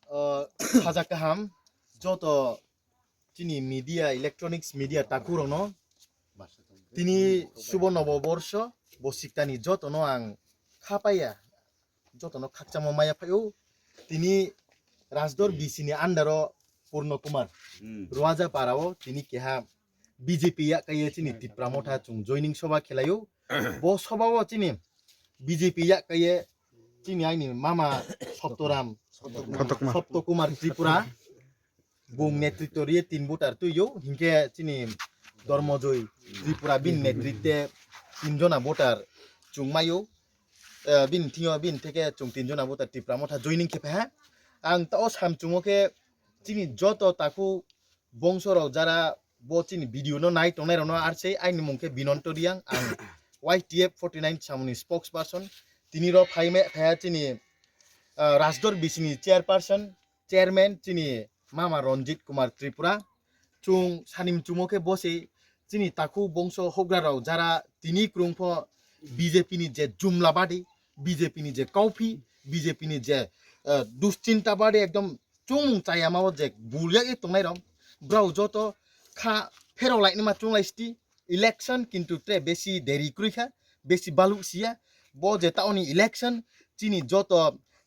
সাজা কাহাম যত চিনি মিডিয়া ইলেকট্রনিক্স মিডিয়া তাকুরনো তিনি শুভ নববর্ষ বসিকতানি যতনো আং খাপাইয়া যতনো খাকচামো মায়া ফাইও তিনি রাজদর বিসিনি আন্ডারো পূর্ণ কুমার রোয়াজা পারাও তিনি কেহা বিজেপি কাইয়ে চিনি টিপ্রা মথা চুং জয়নিং সভা খেলাইও ব সভাও চিনি বিজেপি কাইয়ে চিনি আইনি মামা সপ্তকুমার ত্রিপুরা বুং নেতৃত্ব রিয়ে 3 ভোটার তুইও হিংকে চিনি ধর্মজয় ত্রিপুরা বিন নেতৃত্বে 3 জনা ভোটার চুংমাইও বিন থিও বিন থেকে চুং 3 জনা ভোটার টিপ্রা মথা জয়নিং খেপে হ্যাঁ আং তাও সামচুঙকে চিনি যত তাকু বংশরাव যারা ব চিনি ভিডিও নো নাই টনাই রনো আর সেই আইনি মুখে বিনন্তরিয়াং আং YTF 49 চামুনি স্পোক্স পারসন তিনি র ফাইমে ফায়া চিনি রাজদর বিসিনি চেয়ারপারসন চেয়ারম্যান চিনি মামা রঞ্জিত কুমার ত্রিপুরা চুং সানিম চুমকে বসে চিনি তাকু বংশ হগ্রারাव যারা তিনি ক্রুংফ বিজেপিনি যে জুমলাবাদী বিজেপিনি যে কাউফি বিজেপিনি যে দুশ্চিন্তাবাদী একদম চুমুং চাইয়ামাও যে বুলিয়াকে তংনাই রম ব্রাউ যত খা ফেরাव লাইনি মা চুংলাইস্তি ইলেকশন কিন্তু তে বেশি দেরি করিখা বেশি বালুসিয়া ব যে তাওনি ইলেকশন চিনি যত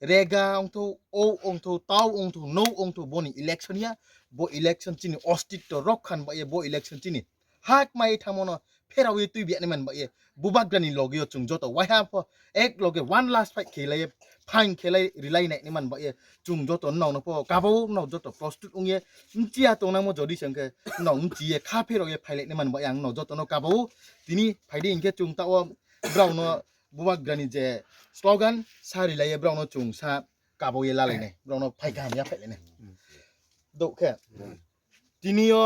रेगा अंथो ओ अंथो ताव अंथो नौ अंथो बोनी इलेक्शन या बो इलेक्शन चिनी अस्तित्व रखान बाये बो इलेक्शन चिनी हाक माई थामोनो फेरावे तुई बियाने मन बाये बुबाग्रानी लगियो चुं जतो वाहा फ एक लगे वन लास्ट फाइट खेलाय फाइन खेलाय रिलाय नाय निमान बाये चुं जतो नाव न फ गाबाव नाव जतो प्रस्तुत उंगे नचिया तोना मो जदि संके नाव नचिए खा फेरावे फाइलाय निमान बाये आं नाव जतो न गाबाव तिनी फाइदे इंके चुं ताव ब्राउनो बुबाग्रानी जे स्लोगान सारि लाये ब्राउनो चुं सा गाबावये लालायने ब्राउनो फाइगामिया फाइलायने दोखे तिनियो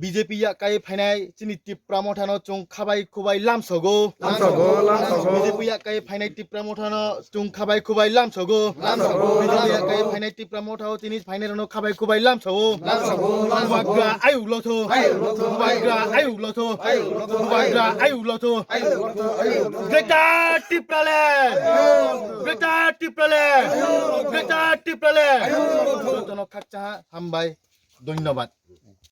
बीजेपी या काई फाइनाय चिनि टिप्रा मथानो चुं खाबाय खुबाय लामसगो बीजेपी या काई फाइनाय टिप्रा मथानो चुं खाबाय खुबाय लामसगो बीजेपी या काई फाइनाय टिप्रा मथाओ तिनि फाइनायनो खाबाय खुबाय लामसगो बुबाग्रा आयुलथो बुबाग्रा आयुलथो बुबाग्रा आयुलथो ग्रेटा टिप्राले ग्रेटा टिप्राले ग्रेटा टिप्राले जतनो खाकचा हामबाय धन्यवाद।